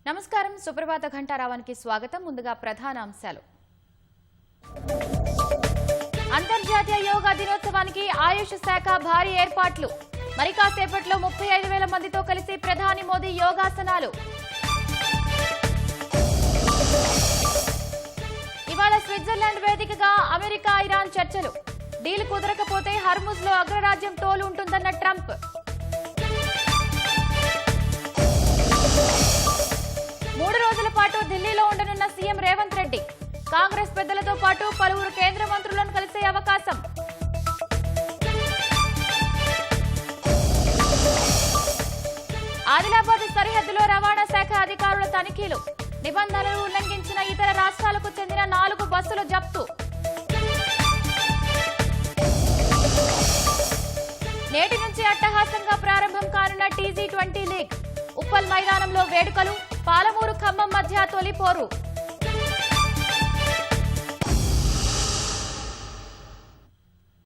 నమస్కారం సుప్రభాత ఘంటారావానికి స్వాగతం. ముందుగా ప్రధాన అంశాలు. అంతర్జాతీయ యోగా దినోత్సవానికి ఆయుష్ శాఖ భారీ ఏర్పాట్లు. మరి కాసేపట్లో 35,000 మందితో కలిసి ప్రధాని మోదీ యోగాసనాలు. ఇవాళ స్విట్జర్లాండ్ వేదికగా అమెరికా ఇరాన్ చర్చలు. డీల్ కుదరకపోతే హర్ముజ్ లో అగ్రరాజ్యం తోలు ఉంటుందన్న ట్రంప్. మూడు రోజుల పాటు ఢిల్లీలో ఉండనున్న సీఎం రేవంత్ రెడ్డి. కాంగ్రెస్ పెద్దలతో పాటు పలువురు కేంద్ర మంత్రులను కలిసే అవకాశం. ఆదిలాబాద్ సరిహద్దులో రవాణా శాఖ అధికారుల తనిఖీలు. నిబంధనలు ఉల్లంఘించిన ఇతర రాష్ట్రాలకు చెందిన 4 బస్సులు జప్తు. నేటి నుంచి అట్టహాసంగా ప్రారంభం కానున్న టీ20 లీగ్. ఉప్పల్ మైదానంలో వేడుకలు. పాలమూరు ఖమ్మం మధ్య తొలి పోరు.